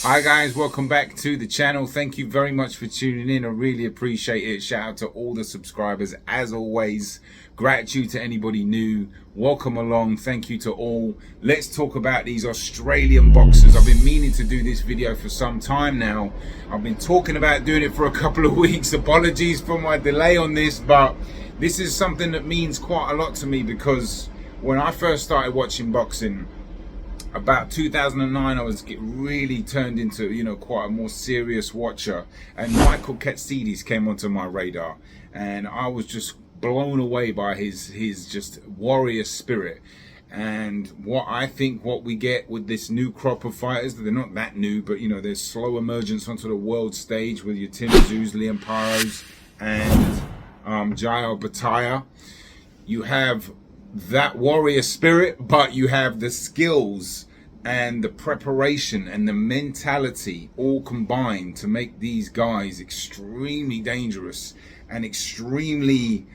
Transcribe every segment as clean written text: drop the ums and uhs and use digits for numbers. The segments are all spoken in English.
Hi guys, welcome back to the channel. Thank you very much for tuning in. I really appreciate it. Shout out to all the subscribers. As always, gratitude to anybody new. Welcome along. Thank you to all. Let's talk about these Australian boxers. I've been meaning to do this video for some time now. I've been talking about doing it for a couple of weeks. Apologies for my delay on this, but this is something that means quite a lot to me because when I first started watching boxing, about 2009, I was really turned into, quite a more serious watcher, and Michael Katsidis came onto my radar, and I was just blown away by his just warrior spirit. And what we get with this new crop of fighters, they're not that new, but there's slow emergence onto the world stage with your Tim Tszyu, Liam Paros, and Opetaia. You have that warrior spirit, but you have the skills and the preparation and the mentality all combined to make these guys extremely dangerous and extremely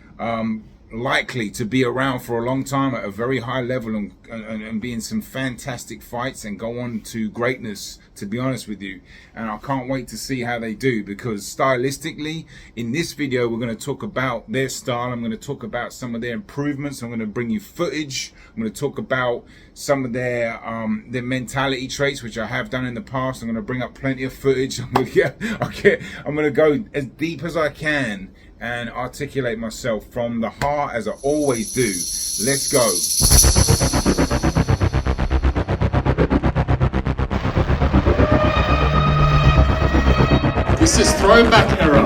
likely to be around for a long time at a very high level and be in some fantastic fights and go on to greatness, to be honest with you. And I can't wait to see how they do, because stylistically in this video we're going to talk about their style. I'm going to talk about some of their improvements. I'm going to bring you footage. I'm going to talk about some of their mentality traits, which I have done in the past. I'm going to bring up plenty of footage. I'm going to go as deep as I can and articulate myself from the heart, as I always do. Let's go. This is throwback era.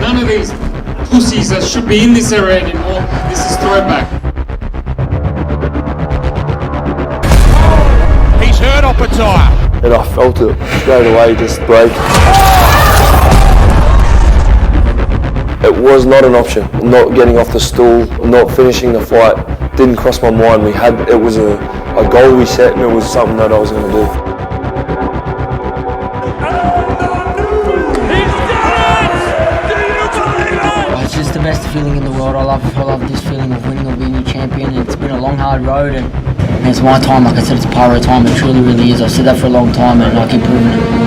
None of these pussies that should be in this era anymore. This is throwback. He's hurt Opetaia. And I felt it straight away just break. It was not an option. Not getting off the stool, not finishing the fight, didn't cross my mind. It was a goal we set, and it was something that I was going to do. It's just the best feeling in the world. I love this feeling of winning or being a champion. It's been a long, hard road, and it's my time. Like I said, it's Paro time. It truly, really is. I've said that for a long time, and I keep proving it.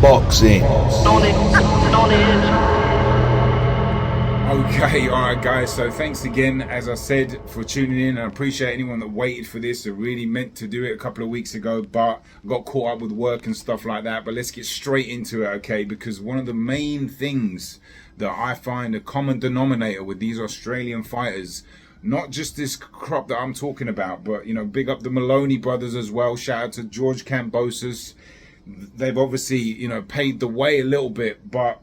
Boxing. Okay, alright guys, so thanks again, as I said, for tuning in. I appreciate anyone that waited for this. I really meant to do it a couple of weeks ago, but I got caught up with work and stuff like that. But let's get straight into it, okay? Because one of the main things that I find a common denominator with these Australian fighters, not just this crop that I'm talking about, but big up the Maloney brothers as well. Shout out to George Kambosos. They've obviously paid the way a little bit, but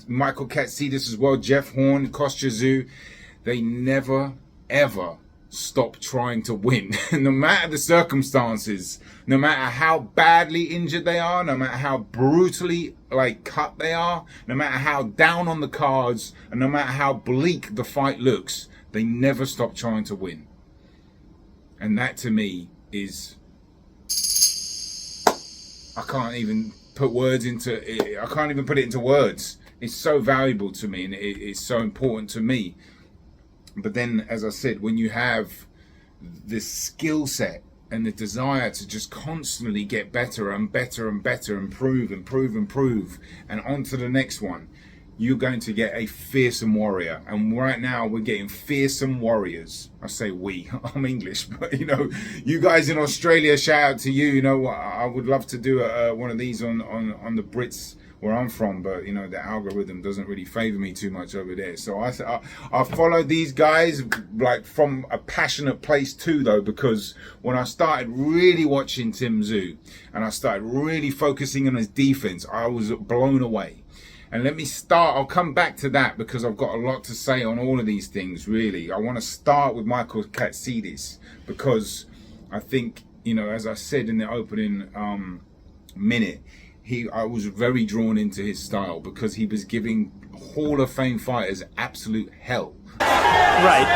Michael Katsidis as well, Jeff Horn, Tszyu, they never ever stop trying to win. No matter the circumstances, no matter how badly injured they are, no matter how brutally cut they are, no matter how down on the cards, and no matter how bleak the fight looks, they never stop trying to win. And that to me is, I can't even put it. I can't even put it into words. It's so valuable to me, and it's so important to me. But then, as I said, when you have this skill set and the desire to just constantly get better and better and better, improve, and on to the next one, you're going to get a fearsome warrior. And right now we're getting fearsome warriors. I say we, I'm English, but you guys in Australia, shout out to you. I would love to do one of these on the Brits where I'm from, but the algorithm doesn't really favor me too much over there. So I follow these guys from a passionate place too, though, because when I started really watching Tim Tszyu and I started really focusing on his defense, I was blown away. And let me start, I'll come back to that because I've got a lot to say on all of these things, really. I want to start with Michael Katsidis because I think, as I said in the opening minute, I was very drawn into his style because he was giving Hall of Fame fighters absolute hell. Right.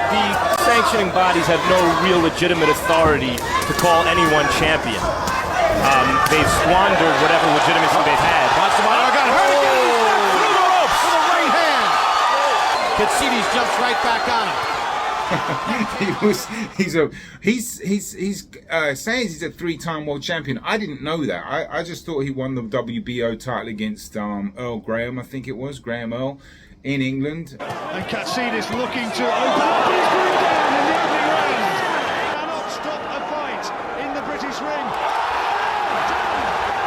The sanctioning bodies have no real legitimate authority to call anyone champion. they've squandered whatever legitimacy they've had. Matsumoto got hurt again. Through the ropes with a right hand. Katsidis jumps right back on him. he's saying he's a 3-time world champion. I didn't know that. I just thought he won the WBO title against Earl Graham, I think it was Graham Earl, in England. And Katsidis looking to open up. He's going down in the opening round. Cannot stop a fight in the British ring.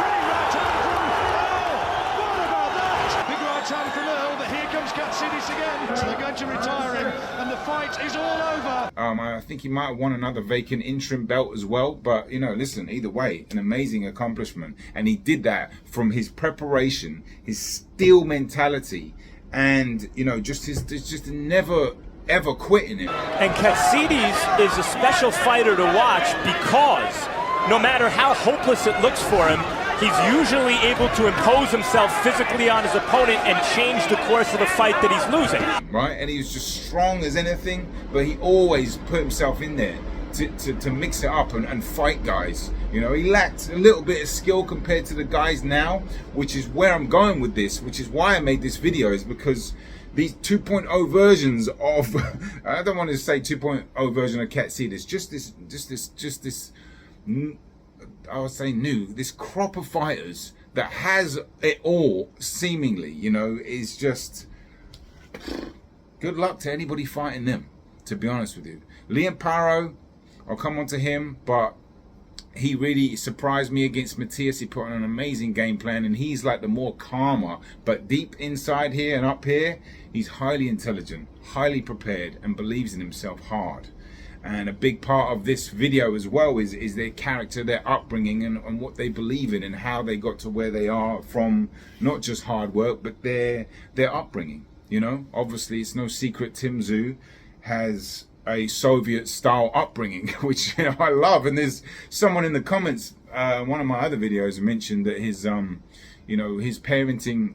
Big right hand from Earl. What about that? Big right hand from Earl, but here comes Katsidis again. So they're going to retire him, and the fight is all over. I think he might have won another vacant interim belt as well. But, you know, listen, either way, an amazing accomplishment. And he did that from his preparation, his steel mentality, and, you know, just never ever quitting it. And Katsidis is a special fighter to watch because no matter how hopeless it looks for him, he's usually able to impose himself physically on his opponent and change the course of the fight that he's losing. Right, and he was just strong as anything, but he always put himself in there to mix it up and fight guys. You know, he lacked a little bit of skill compared to the guys now, which is where I'm going with this, which is why I made this video, is because these 2.0 versions of, I don't want to say 2.0 version of Katsidis, just this, I would say new, this crop of fighters that has it all, seemingly, you know, is just, good luck to anybody fighting them, to be honest with you. Liam Paro, I'll come on to him, but he really surprised me against Matthias. He put on an amazing game plan, and he's like the more calmer, but deep inside here and up here, he's highly intelligent, highly prepared, and believes in himself hard. And a big part of this video as well is their character, their upbringing, and what they believe in, and how they got to where they are from not just hard work, but their upbringing. You know, obviously it's no secret Tim Tszyu has a Soviet style upbringing, which, you know, I love. And there's someone in the comments, one of my other videos mentioned that his you know, his parenting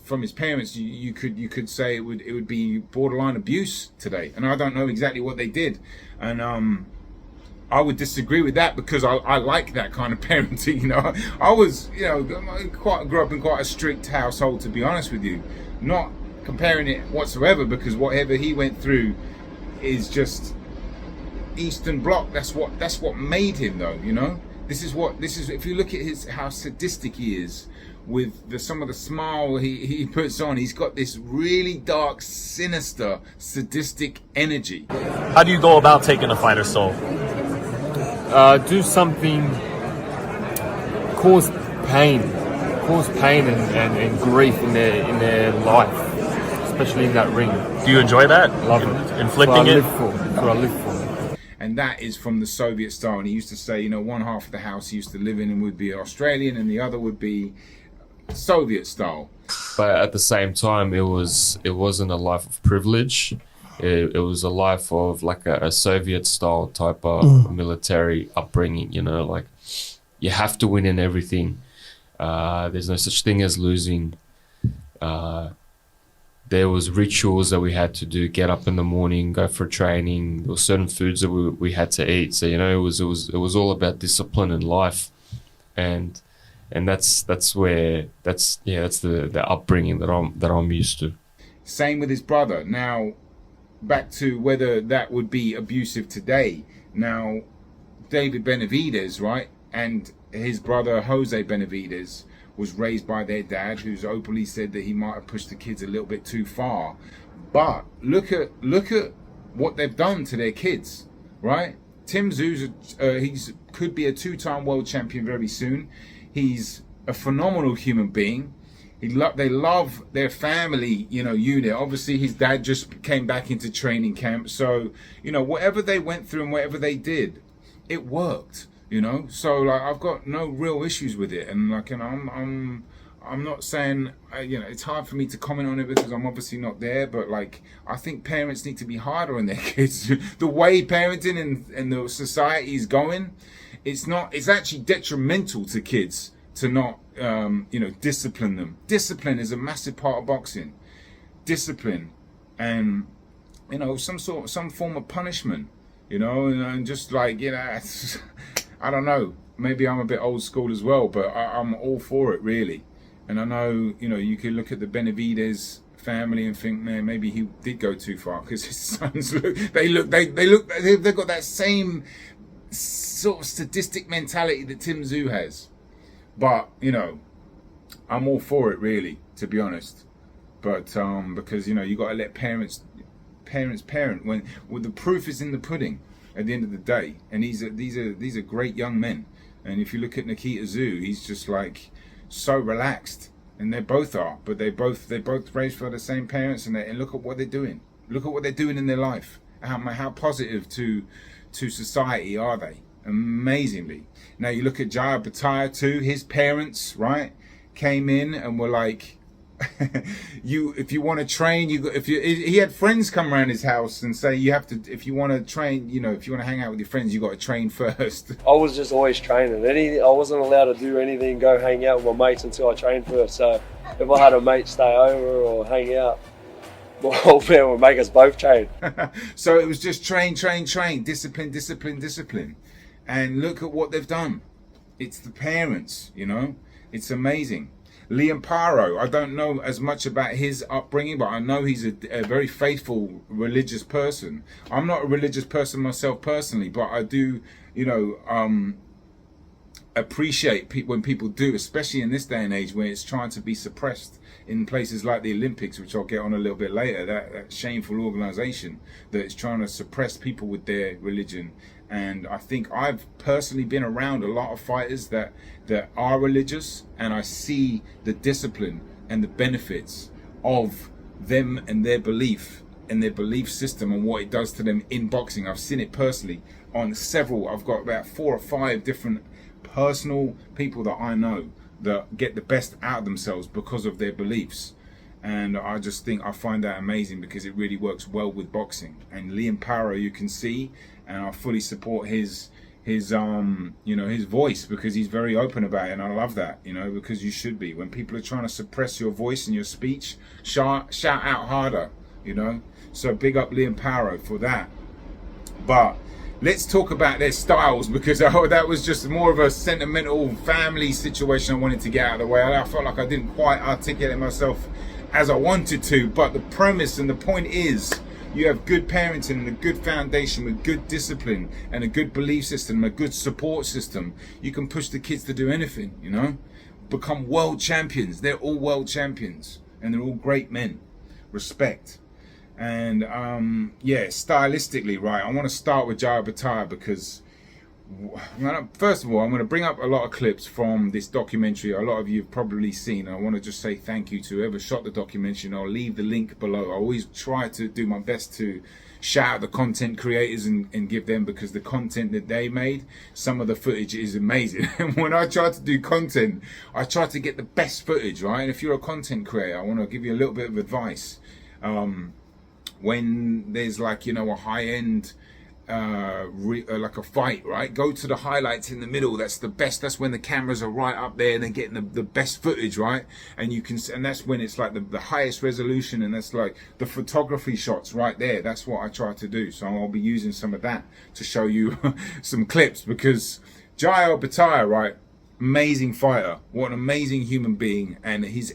from his parents, you could say it would be borderline abuse today, and I don't know exactly what they did, and I would disagree with that, because I like that kind of parenting. You know, I was, you know, grew up in quite a strict household, to be honest with you. Not comparing it whatsoever, because whatever he went through is just Eastern Bloc. That's what made him, though. You know, this is if you look at how sadistic he is with some of the smile he puts on, he's got this really dark, sinister, sadistic energy. How do you go about taking a fighter's soul? Do something, cause pain and grief in their life, especially in that ring. Do you enjoy that? Love it. Inflicting it? That's what I live for. And that is from the Soviet style. And he used to say, you know, one half of the house he used to live in would be Australian, and the other would be Soviet style. But at the same time, it wasn't a life of privilege. It was a life of like a Soviet style type of military upbringing. You know, like you have to win in everything. There's no such thing as losing. There was rituals that we had to do: get up in the morning, go for training. There were certain foods that we had to eat. So, you know, it was all about discipline in life, and that's the upbringing that I'm used to. Same with his brother. Now, back to whether that would be abusive today. Now, David Benavidez, right, and his brother Jose Benavidez was raised by their dad, who's openly said that he might have pushed the kids a little bit too far. But look at what they've done to their kids, right? Tim Tszyu, could be a 2-time world champion very soon. He's a phenomenal human being. They love their family, you know, unit. Obviously, his dad just came back into training camp, so, you know, whatever they went through and whatever they did, it worked. You know, so like I've got no real issues with it, and like, and I'm not saying, you know, it's hard for me to comment on it because I'm obviously not there, but like I think parents need to be harder on their kids. The way parenting and the society is going, it's actually detrimental to kids to not you know, discipline them. Discipline is a massive part of boxing. Discipline, and you know, some form of punishment. You know, and just like, you know, I don't know. maybe I'm a bit old school as well, but I'm all for it really. And I know, you know, you can look at the Benavides family and think, man, maybe he did go too far, because his sons they've got that same sort of sadistic mentality that Tim Tszyu has. But, you know, I'm all for it really, to be honest. But because, you know, you got to let parents parent when the proof is in the pudding at the end of the day. And these are great young men. And if you look at Nikita Tszyu, he's just like so relaxed, and they both are. But they both raised for the same parents, and look at what they're doing. Look at what they're doing in their life. How positive to society are they? Amazingly. Now you look at Jaya Opetaia too. His parents, right, came in and were like, if you want to train, he had friends come around his house and say, you have to, if you want to train, you know, if you want to hang out with your friends, you got to train first. I was just always training. I wasn't allowed to do anything, go hang out with my mates until I trained first. So if I had a mate stay over or hang out, my old man would make us both train. So it was just train, discipline. And look at what they've done. It's the parents, you know. It's amazing. Liam Paro, I don't know as much about his upbringing, but I know he's a very faithful religious person. I'm not a religious person myself personally, but I do, you know, appreciate when people do, especially in this day and age where it's trying to be suppressed in places like the Olympics, which I'll get on a little bit later, that shameful organization that is trying to suppress people with their religion. And I think I've personally been around a lot of fighters that are religious, and I see the discipline and the benefits of them and their belief and their belief system and what it does to them in boxing. I've seen it personally on several. I've got about 4 or 5 different personal people that I know that get the best out of themselves because of their beliefs. And I just think I find that amazing, because it really works well with boxing. And Liam Paro, you can see, and I fully support his you know, his voice, because he's very open about it, and I love that, you know, because you should be. When people are trying to suppress your voice and your speech, shout out harder, you know. So big up Liam Paro for that. But let's talk about their styles, because that was just more of a sentimental family situation I wanted to get out of the way. I felt like I didn't quite articulate myself as I wanted to, but the premise and the point is, you have good parenting and a good foundation with good discipline and a good belief system, a good support system. You can push the kids to do anything, you know, become world champions. They're all world champions, and they're all great men. Respect. And yeah, stylistically, right, I want to start with Jaya Opetaia, because first of all, I'm going to bring up a lot of clips from this documentary. A lot of you have probably seen. I want to just say thank you to whoever shot the documentary, and I'll leave the link below. I always try to do my best to shout out the content creators and give them, because the content that they made, some of the footage is amazing. And when I try to do content, I try to get the best footage, right? And if you're a content creator, I want to give you a little bit of advice. When there's, like, you know, a high-end like a fight, right, go to the highlights in the middle. That's the best. That's when the cameras are right up there and they're getting the best footage, right? And you can, and that's when it's like the highest resolution, and that's like the photography shots right there. That's what I try to do. So I'll be using some of that to show you some clips, because Jaya Opetaia, right, amazing fighter, what an amazing human being, and he's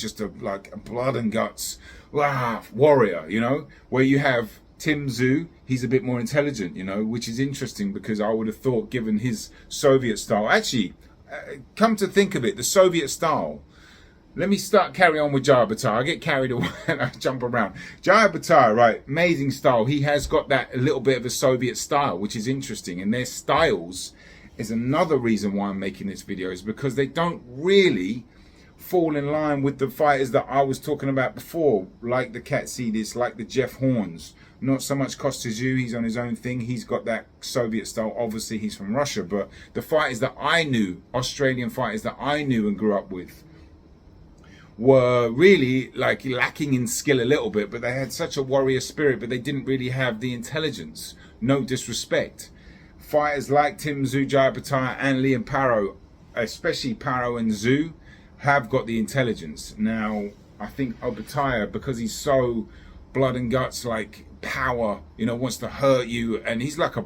just a blood and guts warrior, you know. Where you have Tim Tszyu, he's a bit more intelligent, you know, which is interesting, because I would have thought, given his Soviet style, actually, come to think of it, the Soviet style. Let me carry on with Jaya Opetaia. I get carried away and I jump around. Jaya Opetaia, right, amazing style. He has got that a little bit of a Soviet style, which is interesting. And their styles is another reason why I'm making this video, is because they don't really fall in line with the fighters that I was talking about before, like the Katsidis, like the Jeff Horns. Not so much Tszyu, he's on his own thing. He's got that Soviet style. Obviously, he's from Russia. But the fighters that I knew, Australian fighters that I knew and grew up with, were really like lacking in skill a little bit. But they had such a warrior spirit, but they didn't really have the intelligence. No disrespect. Fighters like Tim Tszyu, Jaya Opetaia and Liam Paro, especially Paro and Tszyu, have got the intelligence. Now, I think Opetaia, because he's so blood and guts, like power, you know, wants to hurt you, and he's like a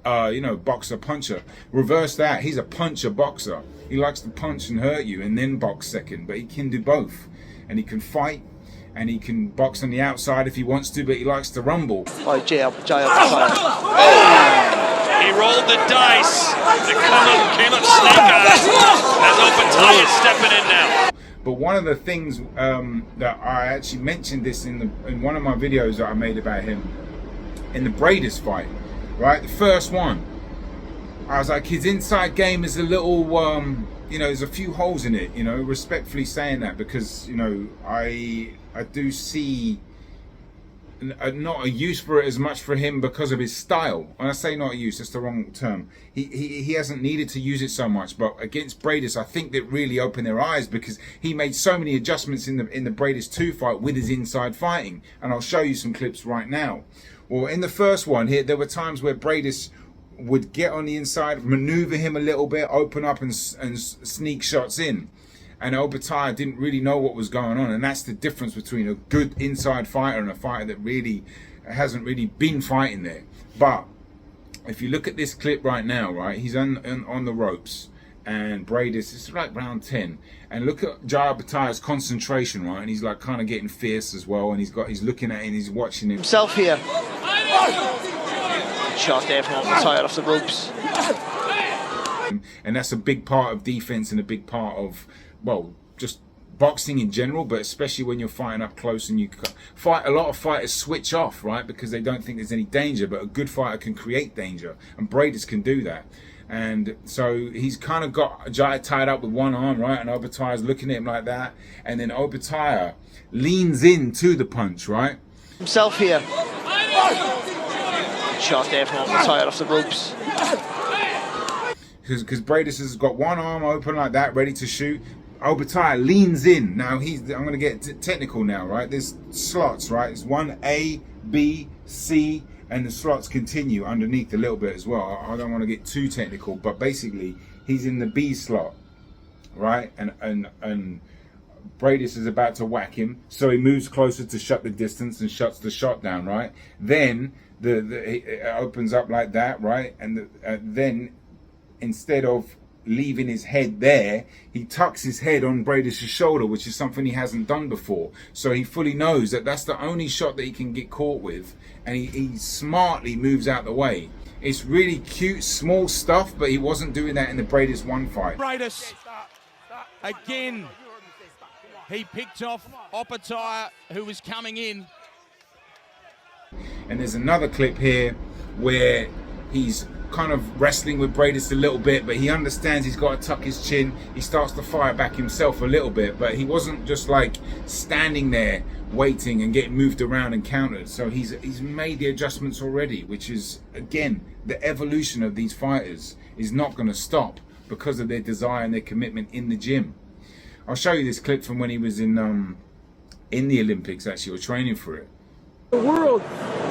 boxer puncher. Reverse that. He's a puncher boxer. He likes to punch and hurt you and then box second, but he can do both. And he can fight, and he can box on the outside if he wants to, but he likes to rumble. Oh, Jay Opetaia. He rolled the dice. The came up snake-eyes as Opetaia stepping in now. But one of the things that I actually mentioned this in one of my videos that I made about him in the Bradis fight, right? The first one, I was like, his inside game is a little, there's a few holes in it, respectfully saying that, because, I do see not a use for it as much for him because of his style. When I say not a use, that's the wrong term. He hasn't needed to use it so much, but against Bradis, I think that really opened their eyes, because he made so many adjustments in the Bradis 2 fight with his inside fighting, and I'll show you some clips right now. Well, in the first one here, there were times where Bradis would get on the inside, maneuver him a little bit, open up and sneak shots in. And Opetaia didn't really know what was going on. And that's the difference between a good inside fighter and a fighter that really hasn't really been fighting there. But if you look at this clip right now, right, he's on the ropes. And Bradis, it's like round 10. And look at Jai Opetaia's concentration, right? And he's like kind of getting fierce as well. And he's looking at it and he's watching him. Himself here. Shot there from Opetaia off the ropes. And that's a big part of defense and a big part of, well, just boxing in general, but especially when you're fighting up close and you fight. A lot of fighters switch off, right, because they don't think there's any danger, but a good fighter can create danger, and Bradis can do that. And so he's kind of got Jai tied up with one arm, right, and Opetaia's looking at him like that, and then Opetaia leans into the punch, right? Himself here. Shot there from Opetaia off the ropes. Because Bradis has got one arm open like that, ready to shoot. Opetaia leans in. Now I'm going to get technical now, right? There's slots, right? It's 1A, B, C, and the slots continue underneath a little bit as well. I don't want to get too technical, but basically he's in the B slot, right? And Bradis is about to whack him, so he moves closer to shut the distance and shuts the shot down, right? Then it opens up like that, right? And then instead of leaving his head there, he tucks his head on Bradis' shoulder, which is something he hasn't done before. So he fully knows that that's the only shot that he can get caught with, and he smartly moves out the way. It's really cute, small stuff, but he wasn't doing that in the Bradis 1 fight. Bradis, again, he picked off Opetaia, who was coming in. And there's another clip here where he's kind of wrestling with Bradis a little bit, but he understands he's got to tuck his chin. He starts to fire back himself a little bit, but he wasn't just like standing there waiting and getting moved around and countered. So he's made the adjustments already, which is, again, the evolution of these fighters is not going to stop because of their desire and their commitment in the gym. I'll show you this clip from when he was in the Olympics, actually, or training for it. The world.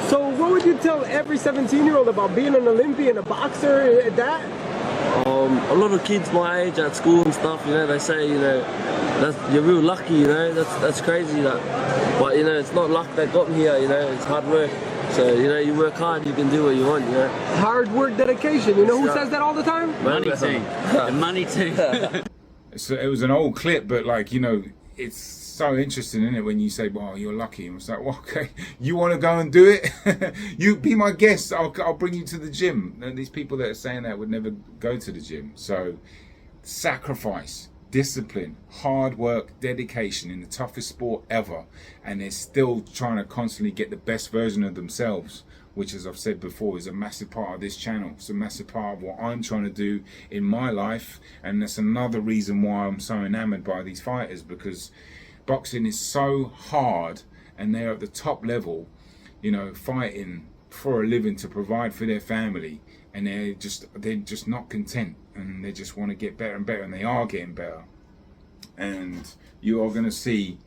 So what would you tell every 17-year-old about being an Olympian, a boxer, that? A lot of kids my age at school and stuff, they say, you're real lucky, that's crazy, that. But, it's not luck that got me here, it's hard work. So, you work hard, you can do what you want, Hard work, dedication, who says that all the time? Money too. And money too. It was an old clip, but it's so interesting, isn't it, when you say, well, you're lucky. And it's like, well, okay, you want to go and do it? You be my guest, I'll bring you to the gym. And these people that are saying that would never go to the gym. So sacrifice, discipline, hard work, dedication in the toughest sport ever, and they're still trying to constantly get the best version of themselves, which, as I've said before, is a massive part of this channel. It's a massive part of what I'm trying to do in my life, and that's another reason why I'm so enamored by these fighters, because boxing is so hard, and they're at the top level, fighting for a living to provide for their family, and they're just not content, and they just want to get better and better, and they are getting better. And you are going to see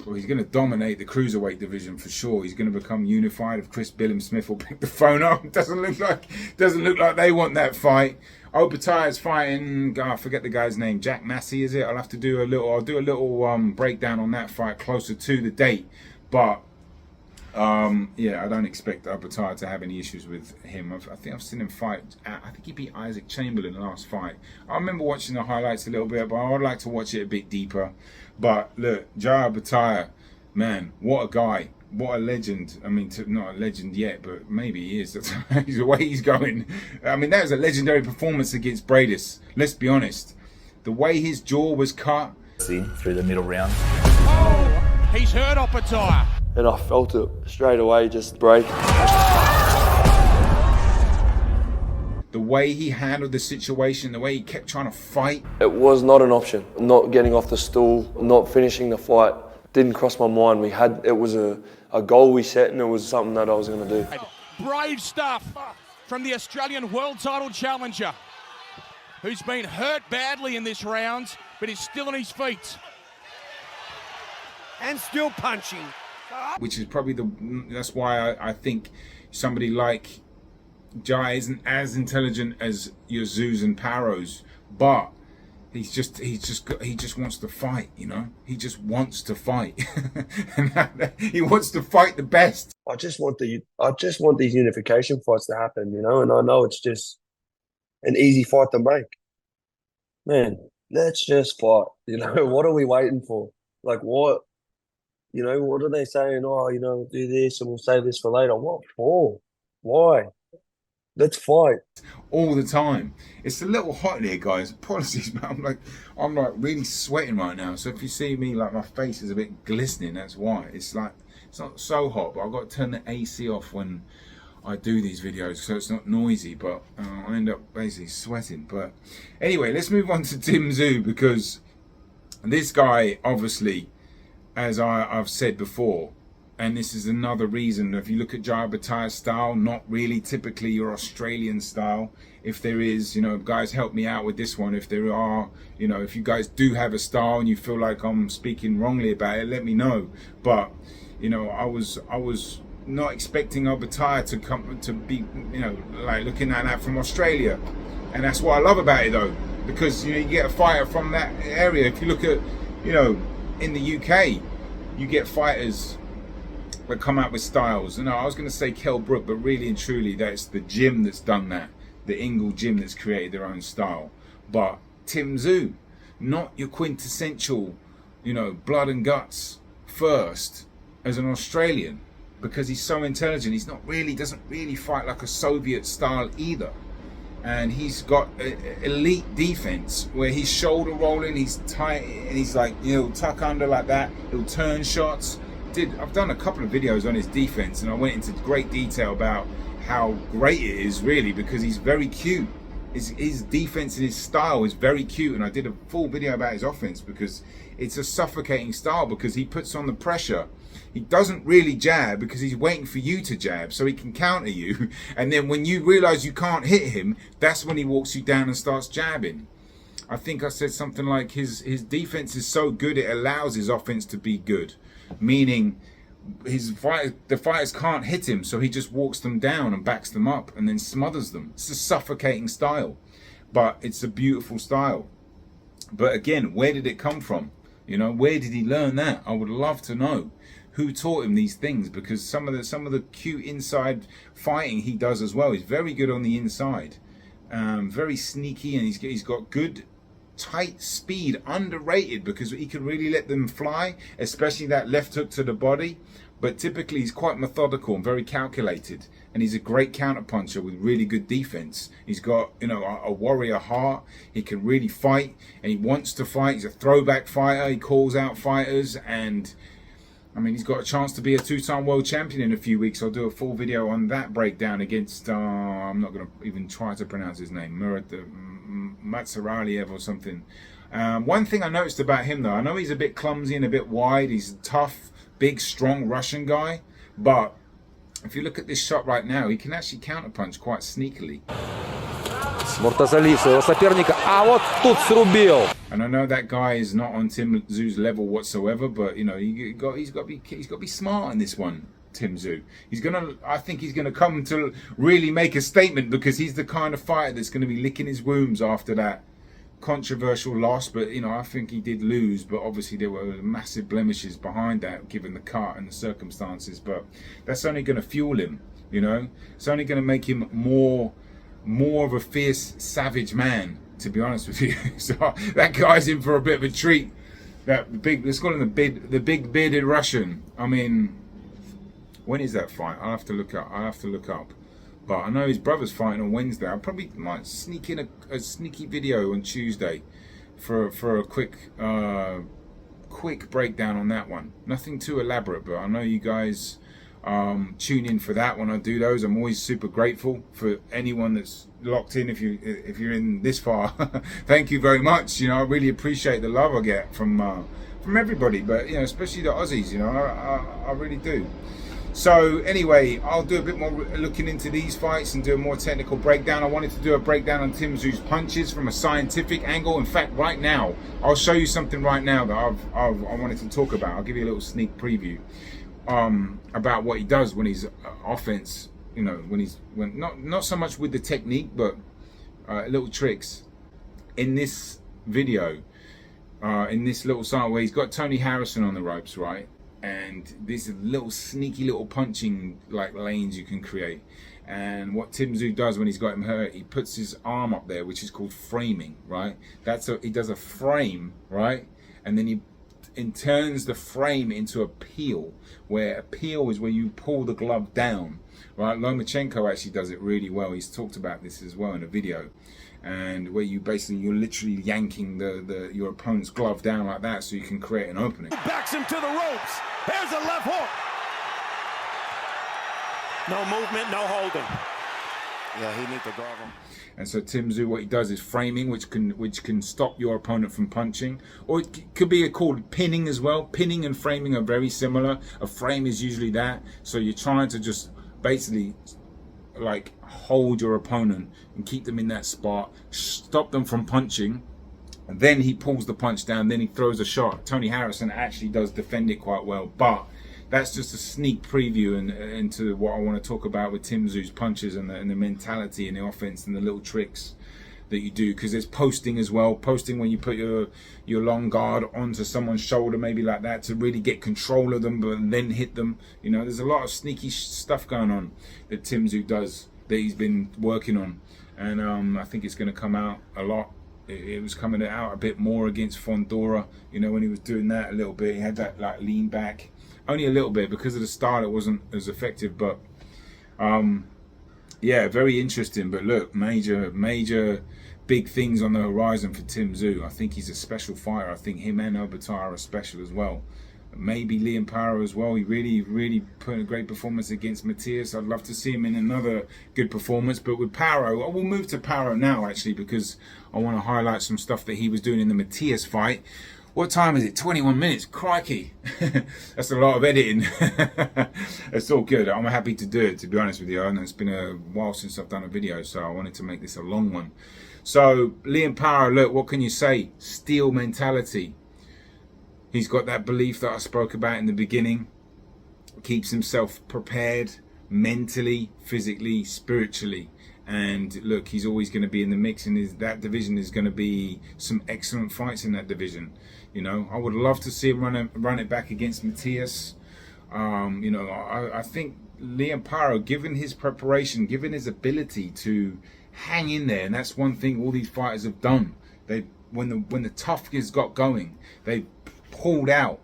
he's going to dominate the cruiserweight division for sure. He's going to become unified. If Chris Billam-Smith will pick the phone up, doesn't look like they want that fight. Opetaia's fighting, I forget the guy's name, Jack Massey, is it? I'll do a little breakdown on that fight closer to the date. But Yeah, I don't expect Opetaia to have any issues with him. I think I've seen him fight. I think he beat Isaac Chamberlain in the last fight. I remember watching the highlights a little bit, but I would like to watch it a bit deeper. But look, Jai Opetaia, man, what a guy. What a legend. I mean, not a legend yet, but maybe he is. The way he's going. I mean, that was a legendary performance against Bradis. Let's be honest. The way his jaw was cut. Through the middle round. Oh, he's hurt Opetaia. And I felt it straight away just break. The way he handled the situation, the way he kept trying to fight. It was not an option. Not getting off the stool, not finishing the fight, didn't cross my mind. It was a goal we set, and it was something that I was going to do. Brave stuff from the Australian world title challenger, who's been hurt badly in this round, but is still on his feet. And still punching. Which is probably that's why I think somebody like Jai isn't as intelligent as your Tszyu and Paros, but he just wants to fight, you know. He just wants to fight. He wants to fight the best. I just want these unification fights to happen, you know, and I know it's just an easy fight to make. Man, let's just fight. You know, what are we waiting for? Like what? You know, what are they saying? Oh, you know, do this and we'll save this for later. What for? Why? Let's fight. All the time. It's a little hot in here, guys. Apologies, man. I'm like really sweating right now. So if you see me, like my face is a bit glistening, that's why. It's like, it's not so hot, but I've got to turn the AC off when I do these videos so it's not noisy, but I end up basically sweating. But anyway, let's move on to Tim Tszyu, because this guy, obviously, as I've said before, and this is another reason, if you look at Jai Opetaia's style, not really typically your Australian style. If there is, you know, guys, help me out with this one. If there are, you know, if you guys do have a style and you feel like I'm speaking wrongly about it, let me know. But, you know, I was not expecting Opetaia to come to be, you know, like looking at that from Australia. And that's what I love about it, though, because, you know, you get a fighter from that area. If you look at, you know, in the UK, you get fighters that come out with styles. And I was going to say Kell Brook, but really and truly, that's the gym that's done that. The Ingle gym that's created their own style. But Tim Tszyu, not your quintessential, you know, blood and guts first as an Australian, because he's so intelligent. He's not really, doesn't really fight like a Soviet style either. And he's got elite defense where he's shoulder rolling, he's tight, and he's like, you know, tuck under like that. He'll turn shots. I've done a couple of videos on his defense, and I went into great detail about how great it is, really, because he's very cute. His defense and his style is very cute, and I did a full video about his offense because it's a suffocating style, because he puts on the pressure. He doesn't really jab because he's waiting for you to jab so he can counter you, and then when you realize you can't hit him, that's when he walks you down and starts jabbing. I think I said something like his defense is so good it allows his offense to be good, meaning the fighters can't hit him, so he just walks them down and backs them up and then smothers them. It's a suffocating style, but it's a beautiful style. But again, where did it come from? You know, where did he learn that? I would love to know who taught him these things, because some of the cute inside fighting he does as well. He's very good on the inside, very sneaky, and he's got good tight speed, underrated, because he can really let them fly, especially that left hook to the body. But typically he's quite methodical and very calculated, and he's a great counter puncher with really good defense. He's got, you know, a warrior heart. He can really fight, and he wants to fight. He's a throwback fighter. He calls out fighters, and I mean, he's got a chance to be a two-time world champion in a few weeks. I'll do a full video on that breakdown against I'm not going to even try to pronounce his name, Matsaraliev or something. One thing I noticed about him, though, I know he's a bit clumsy and a bit wide. He's a tough, big, strong Russian guy. But if you look at this shot right now, he can actually counterpunch quite sneakily. Муртазалиев своего соперника, а вот тут срубил. And I know that guy is not on Tim Tszyu's level whatsoever, but you know he's got to be smart in this one. Tim Tszyu, I think he's gonna come to really make a statement, because he's the kind of fighter that's gonna be licking his wounds after that controversial loss, but you know, I think he did lose, but obviously there were massive blemishes behind that given the cut and the circumstances. But that's only going to fuel him, you know. It's only going to make him more of a fierce, savage man, to be honest with you. So that guy's in for a bit of a treat. That big, let's call him the big bearded Russian. I mean, when is that fight? I'll have to look up. But I know his brother's fighting on Wednesday. I probably might sneak in a sneaky video on Tuesday for a quick breakdown on that one. Nothing too elaborate, but I know you guys tune in for that when I do those. I'm always super grateful for anyone that's locked in. If you're in this far, thank you very much. You know, I really appreciate the love I get from everybody, but you know, especially the Aussies. You know, I really do. So anyway, I'll do a bit more looking into these fights and do a more technical breakdown. I wanted to do a breakdown on Tim Tszyu's punches from a scientific angle. In fact, right now, I'll show you something right now that I wanted to talk about. I'll give you a little sneak preview about what he does when he's offense. You know, when not so much with the technique, but little tricks. In this video, in this little side where he's got Tony Harrison on the ropes, right? And these little sneaky little punching like lanes you can create. And what Tim Tszyu does when he's got him hurt, he puts his arm up there, which is called framing, right? He does a frame, right? And then he turns the frame into a peel, where a peel is where you pull the glove down, right? Lomachenko actually does it really well. He's talked about this as well in a video. And where you're literally yanking your opponent's glove down like that so you can create an opening. Backs him to the ropes. Here's a left hook. No movement, no holding. Yeah, he needs to grab him. And so Tim Tszyu, what he does is framing, which can stop your opponent from punching, or it could be called pinning as well. Pinning and framing are very similar. A frame is usually that, so you're trying to just basically like hold your opponent and keep them in that spot, stop them from punching, and then he pulls the punch down, then he throws a shot. Tony Harrison actually does defend it quite well, but that's just a sneak preview into what I want to talk about with Tim Tszyu's punches and the mentality and the offense and the little tricks that you do, because there's posting as well. Posting when you put your long guard onto someone's shoulder, maybe like that, to really get control of them, but then hit them. You know, there's a lot of sneaky stuff going on that Tim Tszyu does that he's been working on, and I think it's going to come out a lot. It was coming out a bit more against Fondora. You know, when he was doing that a little bit, he had that like lean back, only a little bit because of the style. It wasn't as effective, but yeah, very interesting. But look, major big things on the horizon for Tim Tszyu. I think he's a special fighter. I think him and Opetaia are special as well. Maybe Liam Paro as well. He really put in a great performance against Matthias. I'd love to see him in another good performance. But with Paro, we'll move to Paro now actually, because I want to highlight some stuff that he was doing in the Matthias fight. What time is it? 21 minutes. Crikey. That's a lot of editing. It's all good. I'm happy to do it, to be honest with you. And it's been a while since I've done a video, so I wanted to make this a long one. So, Liam Paro, look, what can you say? Steel mentality. He's got that belief that I spoke about in the beginning. Keeps himself prepared mentally, physically, spiritually. And look, he's always going to be in the mix, and that division is going to be some excellent fights in that division. You know, I would love to see him run it back against Matthias. You know, I think Liam Paro, given his preparation, given his ability to hang in there, and that's one thing all these fighters have done. When the toughness got going, they pulled out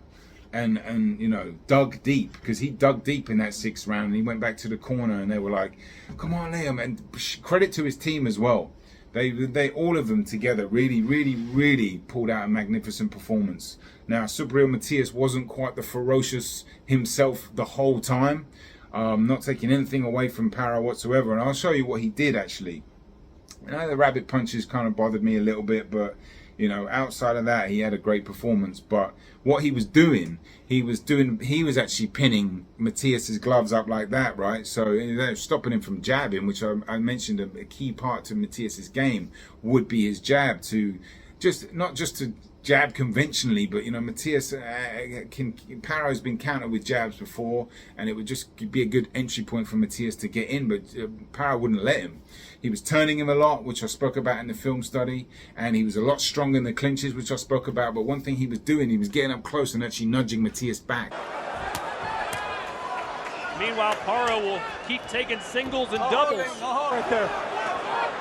and you know, dug deep, because he dug deep in that 6th round, and he went back to the corner, and they were like, come on Liam. And credit to his team as well, they all of them together really pulled out a magnificent performance. Now, Subriel Matthias wasn't quite the ferocious himself the whole time, not taking anything away from Paro whatsoever, and I'll show you what he did actually. I know the rabbit punches kind of bothered me a little bit, but you know, outside of that, he had a great performance. But what he was doing, he was actually pinning Matthias's gloves up like that, right? So stopping him from jabbing, which I mentioned a key part to Matthias's game would be his jab, to not just to jab conventionally, but you know, Matthias Paro's been countered with jabs before, and it would just be a good entry point for Matthias to get in, but Paro wouldn't let him. He was turning him a lot, which I spoke about in the film study, and he was a lot stronger in the clinches, which I spoke about, but one thing he was doing, he was getting up close and actually nudging Matthias back. Meanwhile, Paro will keep taking singles and doubles. Right there.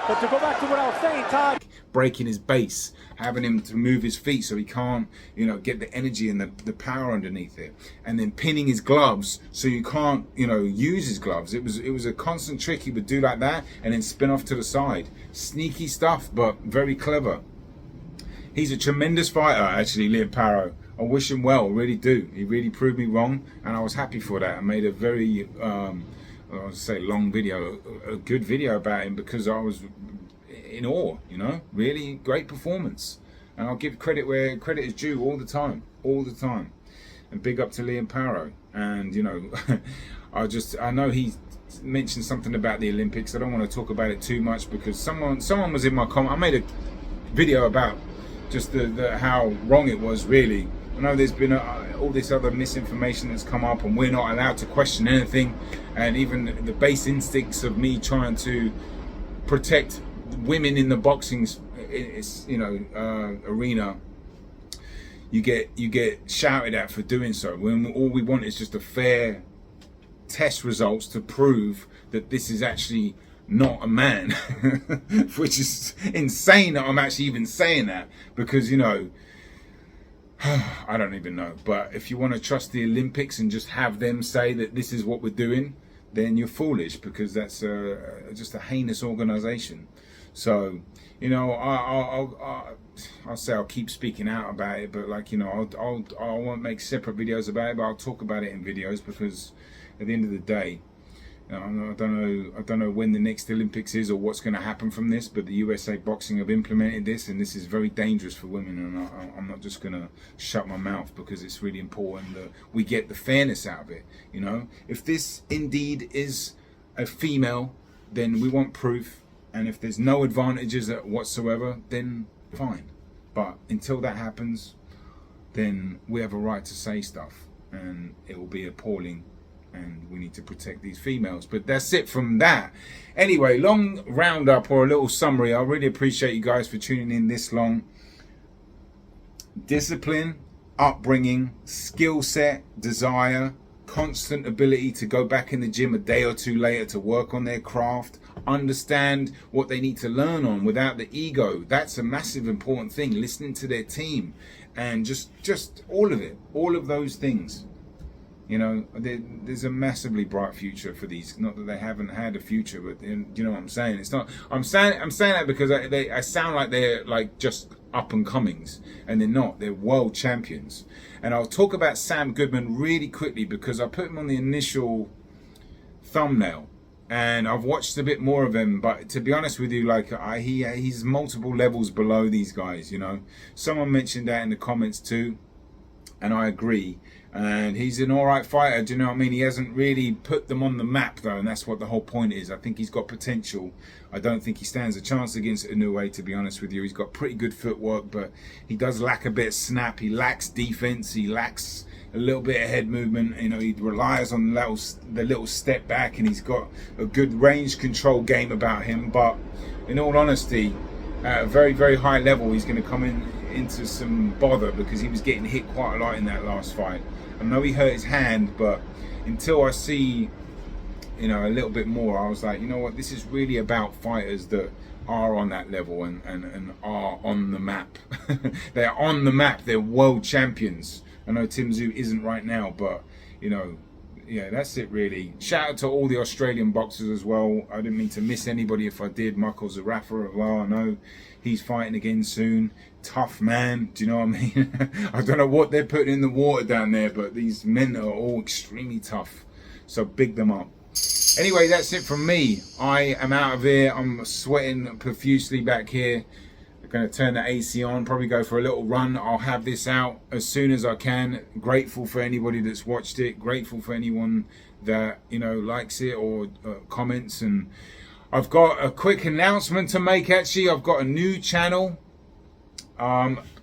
But to go back to what I was saying, Todd. Breaking his base, having him to move his feet so he can't, you know, get the energy and the power underneath it, and then pinning his gloves so you can't, you know, use his gloves. It was a constant trick he would do like that and then spin off to the side. Sneaky stuff, but very clever. He's a tremendous fighter, actually, Liam Paro. I wish him well, really do. He really proved me wrong, and I was happy for that. I made a very, I would say long video, a good video about him because I was in awe, you know, really great performance. And I'll give credit where credit is due all the time. And big up to Liam Paro. And, you know, I know he mentioned something about the Olympics. I don't want to talk about it too much because someone was in my comment. I made a video about just how wrong it was, really. I know there's been all this other misinformation that's come up, and we're not allowed to question anything, and even the base instincts of me trying to protect women in the boxing, you know, arena, you get shouted at for doing so, when all we want is just a fair test results to prove that this is actually not a man, which is insane that I'm actually even saying that, because, you know, I don't even know. But if you want to trust the Olympics and just have them say that this is what we're doing, then you're foolish, because that's just a heinous organization. So, you know, I'll say I'll keep speaking out about it, but, like, you know, I won't make separate videos about it, but I'll talk about it in videos, because at the end of the day, I don't know when the next Olympics is or what's going to happen from this, but the USA Boxing have implemented this, and this is very dangerous for women, and I'm not just going to shut my mouth, because it's really important that we get the fairness out of it. You know, if this indeed is a female, then we want proof, and if there's no advantages whatsoever, then fine. But until that happens, then we have a right to say stuff, and it will be appalling. And we need to protect these females. But that's it from that. Anyway, long roundup or a little summary. I really appreciate you guys for tuning in this long. Discipline, upbringing, skill set, desire, constant ability to go back in the gym a day or two later to work on their craft, understand what they need to learn on without the ego. That's a massive important thing. Listening to their team, and just all of it, all of those things. You know, there's a massively bright future for these. Not that they haven't had a future, but you know what I'm saying. It's not. I'm saying that because I sound like they're like just up and comings, and they're not. They're world champions. And I'll talk about Sam Goodman really quickly, because I put him on the initial thumbnail, and I've watched a bit more of him. But to be honest with you, like he's multiple levels below these guys. You know, someone mentioned that in the comments too, and I agree. And he's an alright fighter, do you know what I mean? He hasn't really put them on the map though, and that's what the whole point is. I think he's got potential. I don't think he stands a chance against Inoue, to be honest with you. He's got pretty good footwork, but he does lack a bit of snap. He lacks defense. He lacks a little bit of head movement. You know, he relies on the little step back, and he's got a good range control game about him. But in all honesty, at a very, very high level, he's going to come into some bother, because he was getting hit quite a lot in that last fight. I know he hurt his hand, but until I see, you know, a little bit more, I was like, you know what, this is really about fighters that are on that level and are on the map. They're on the map. They're world champions. I know Tim Tszyu isn't right now, but, you know, yeah, that's it really. Shout out to all the Australian boxers as well. I didn't mean to miss anybody if I did. Michael Zarafa as well. I know he's fighting again soon. Tough man, do you know what I mean? I don't know what they're putting in the water down there, but these men are all extremely tough. So big them up. Anyway, that's it from me. I am out of here. I'm sweating profusely back here. I'm going to turn the AC on, probably go for a little run. I'll have this out as soon as I can. Grateful for anybody that's watched it. Grateful for anyone that, you know, likes it or comments. And I've got a quick announcement to make, actually. I've got a new channel.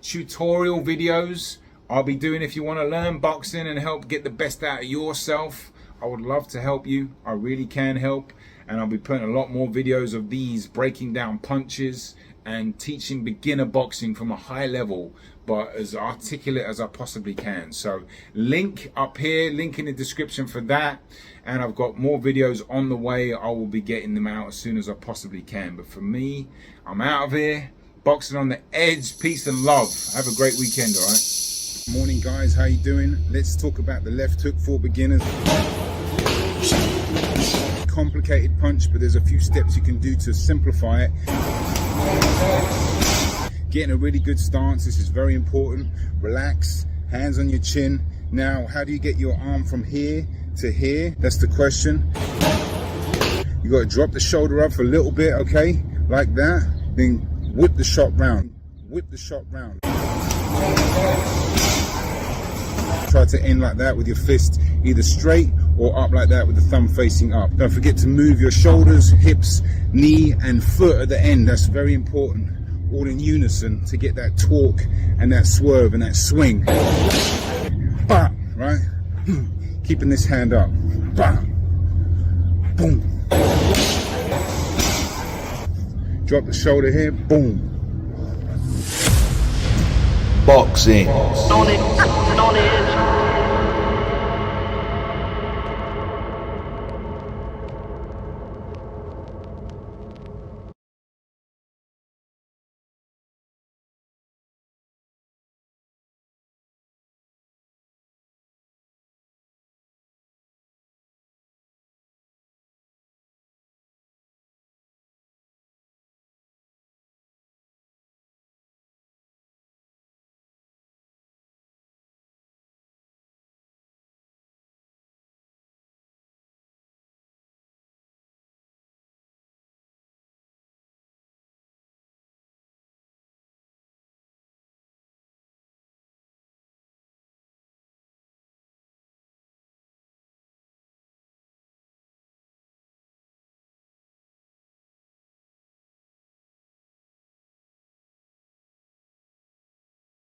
tutorial videos I'll be doing if you want to learn boxing and help get the best out of yourself. I would love to help you. I really can help. And I'll be putting a lot more videos of these, breaking down punches and teaching beginner boxing from a high level, but as articulate as I possibly can. So link up here, link in the description for that. And I've got more videos on the way. I will be getting them out as soon as I possibly can. But for me, I'm out of here. Boxing on the edge. Peace and love. Have a great weekend, all right? Morning, guys. How you doing? Let's talk about the left hook for beginners. Complicated punch, but there's a few steps you can do to simplify it. Getting a really good stance. This is very important. Relax. Hands on your chin. Now, how do you get your arm from here to here? That's the question. You got to drop the shoulder up a little bit, okay? Like that. Then whip the shot round. Whip the shot round. Try to end like that with your fist either straight or up like that with the thumb facing up. Don't forget to move your shoulders, hips, knee and foot at the end. That's very important. All in unison to get that torque and that swerve and that swing. Bah, right? Keeping this hand up. Bah. Boom. Drop the shoulder here. Boom. Boxing.